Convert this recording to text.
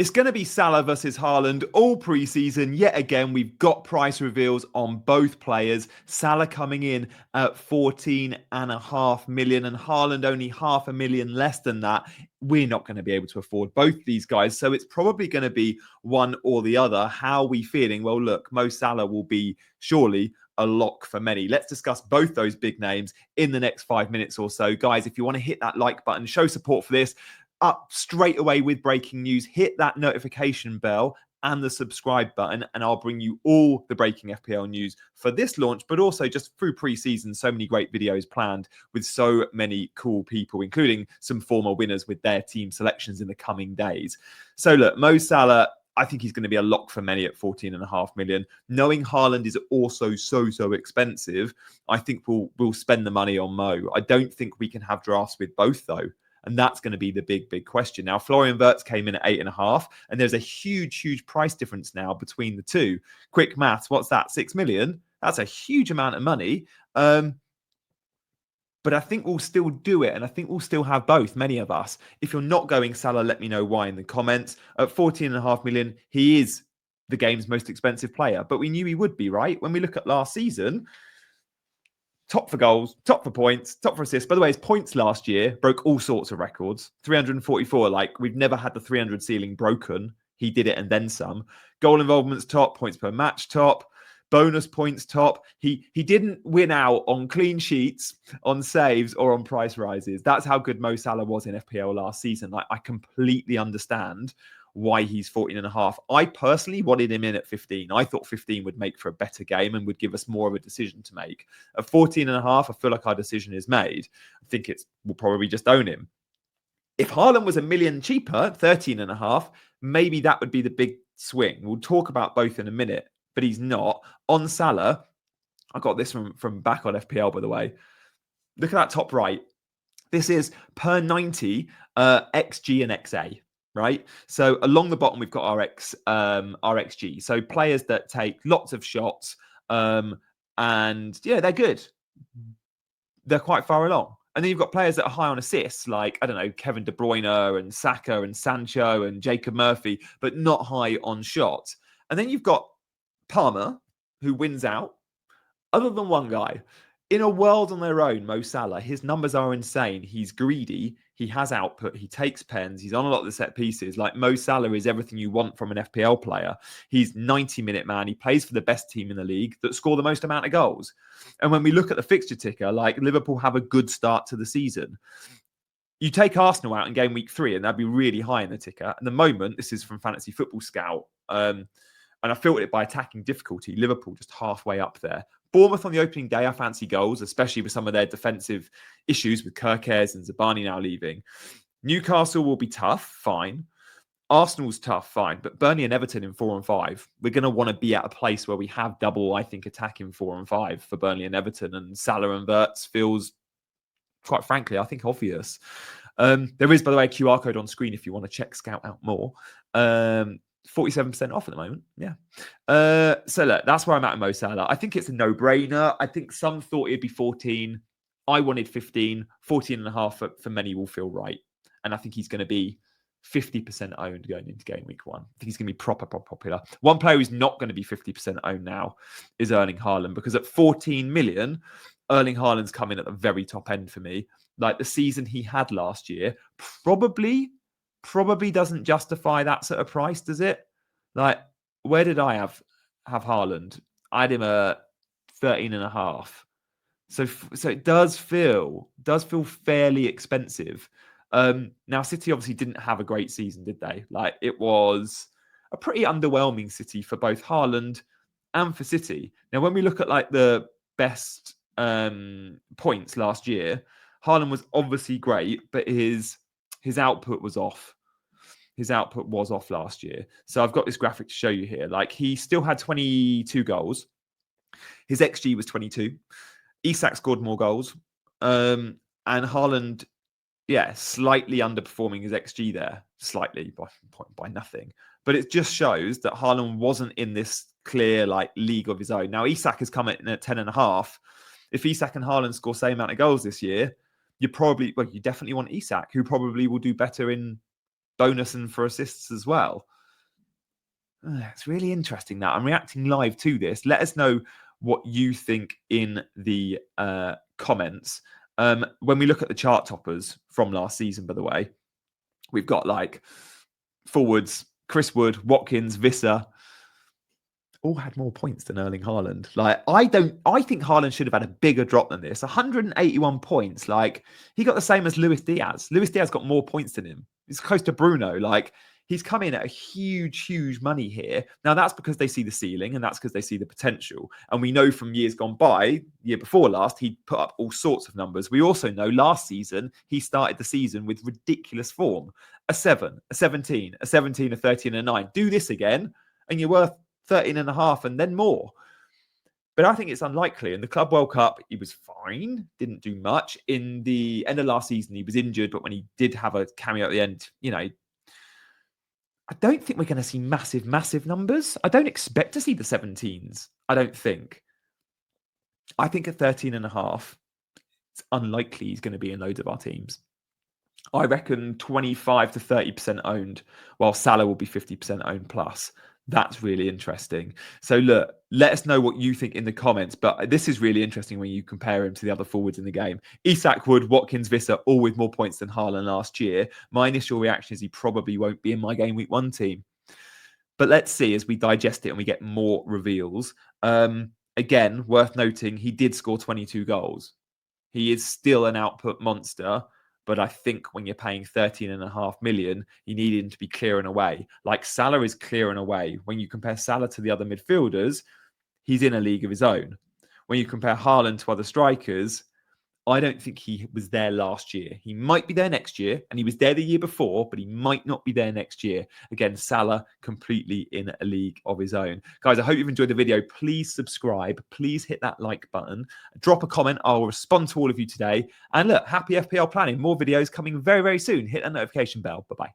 It's going to be Salah versus Haaland all pre-season. Yet again, we've got price reveals on both players. Salah coming in at 14.5 million and Haaland only 500,000 less than that. We're not going to be able to afford both these guys. So it's probably going to be one or the other. How are we feeling? Well, look, Mo Salah will be surely a lock for many. Let's discuss both those big names in the next 5 minutes or so. Guys, if you want to hit that like button, show support for this, up straight away with breaking news, hit that notification bell and the subscribe button, and I'll bring you all the breaking FPL news for this launch, but also just through pre-season. So many great videos planned with so many cool people, including some former winners with their team selections in the coming days. So look, Mo Salah, I think he's going to be a lock for many at 14.5 million. Knowing Haaland is also so expensive, I think we'll spend the money on Mo. I don't think we can have drafts with both though. And that's going to be the big question. Now, Florian Wirtz came in at 8.5, and there's a huge price difference now between the two. Quick maths, what's that? 6 million? That's a huge amount of money. But I think we'll still do it, and I think we'll still have both, many of us. If you're not going Salah, let me know why in the comments. At 14.5 million, he is the game's most expensive player, but we knew he would be, right? When we look at last season, top for goals, top for points, top for assists. By the way, his points last year broke all sorts of records. 344, like we've never had the 300 ceiling broken. He did it and then some. Goal involvement's top, points per match top, bonus points top. He didn't win out on clean sheets, on saves, or on price rises. That's how good Mo Salah was in FPL last season. Like, I completely understand why he's 14.5. I personally wanted him in at 15. I thought 15 would make for a better game and would give us more of a decision to make. At 14.5, I feel like our decision is made. I think we'll probably just own him. If Haaland was $1 million cheaper, 13.5, maybe that would be the big swing. We'll talk about both in a minute, but he's not. On Salah, I got this from back on FPL, by the way. Look at that top right. This is per 90 XG and XA. Right. So along the bottom, we've got our XG. So players that take lots of shots. And yeah, they're good. They're quite far along. And then you've got players that are high on assists, like, I don't know, Kevin De Bruyne and Saka and Sancho and Jacob Murphy, but not high on shots. And then you've got Palmer, who wins out, other than one guy. In a world on their own, Mo Salah, his numbers are insane. He's greedy. He has output. He takes pens. He's on a lot of the set pieces. Like, Mo Salah is everything you want from an FPL player. He's 90-minute man. He plays for the best team in the league that score the most amount of goals. And when we look at the fixture ticker, like, Liverpool have a good start to the season. You take Arsenal out in game week 3, and that'd be really high in the ticker. At the moment, this is from Fantasy Football Scout. And I filtered it by attacking difficulty. Liverpool just halfway up there. Bournemouth on the opening day, I fancy goals, especially with some of their defensive issues with Kirkes and Zabani now leaving. Newcastle will be tough, fine. Arsenal's tough, fine. But Burnley and Everton in 4 and 5, we're going to want to be at a place where we have double, I think, attack in 4 and 5 for Burnley and Everton. And Salah and Wirtz feels, quite frankly, I think obvious. There is, by the way, a QR code on screen if you want to check Scout out more. 47% off at the moment. Yeah. So look, that's where I'm at in Mo Salah. I think it's a no-brainer. I think some thought it'd be 14. I wanted 15. 14.5 for many will feel right. And I think he's going to be 50% owned going into game week 1. I think he's going to be proper popular. One player who's not going to be 50% owned now is Erling Haaland, because at 14 million, Erling Haaland's come in at the very top end for me. Like, the season he had last year probably doesn't justify that sort of price, does it? Like, where did I have Haaland? I had him at 13.5. So it does feel fairly expensive. Now, City obviously didn't have a great season, did they? Like, it was a pretty underwhelming City for both Haaland and for City. Now, when we look at like the best points last year, Haaland was obviously great, but his output was off. His output was off last year. So I've got this graphic to show you here. Like, he still had 22 goals. His XG was 22. Isak scored more goals. And Haaland, yeah, slightly underperforming his XG there. Slightly, by nothing. But it just shows that Haaland wasn't in this clear, like, league of his own. Now, Isak has come in at 10.5. If Isak and Haaland score same amount of goals this year, you definitely want Isak, who probably will do better in bonus and for assists as well. It's really interesting that I'm reacting live to this. Let us know what you think in the comments. When we look at the chart toppers from last season, by the way, we've got like forwards, Chris Wood, Watkins, Visser, all had more points than Erling Haaland. Like, I think Haaland should have had a bigger drop than this. 181 points. Like, he got the same as Luis Diaz. Luis Diaz got more points than him. He's close to Bruno. Like, he's come in at a huge, huge money here. Now, that's because they see the ceiling and that's because they see the potential. And we know from years gone by, year before last, he put up all sorts of numbers. We also know last season, he started the season with ridiculous form. A 7, a 17, a 17, a 13, and a 9. Do this again, and you're worth 13.5 and then more. But I think it's unlikely. In the Club World Cup, he was fine, didn't do much. In the end of last season, he was injured, but when he did have a cameo at the end, you know, I don't think we're going to see massive, massive numbers. I don't expect to see the 17s. I don't think. I think at 13.5, it's unlikely he's going to be in loads of our teams. I reckon 25 to 30% owned, while Salah will be 50% owned plus. That's really interesting. So look, let us know what you think in the comments. But this is really interesting when you compare him to the other forwards in the game. Isak, Wood, Watkins, Visser, all with more points than Haaland last year. My initial reaction is he probably won't be in my game week 1 team. But let's see as we digest it and we get more reveals. Again, worth noting, he did score 22 goals. He is still an output monster. But I think when you're paying 13.5 million, you need him to be clearing away. Like Salah is clearing away. When you compare Salah to the other midfielders, he's in a league of his own. When you compare Haaland to other strikers, I don't think he was there last year. He might be there next year, and he was there the year before, but he might not be there next year. Again, Salah completely in a league of his own. Guys, I hope you've enjoyed the video. Please subscribe. Please hit that like button. Drop a comment. I'll respond to all of you today. And look, happy FPL planning. More videos coming very, very soon. Hit that notification bell. Bye-bye.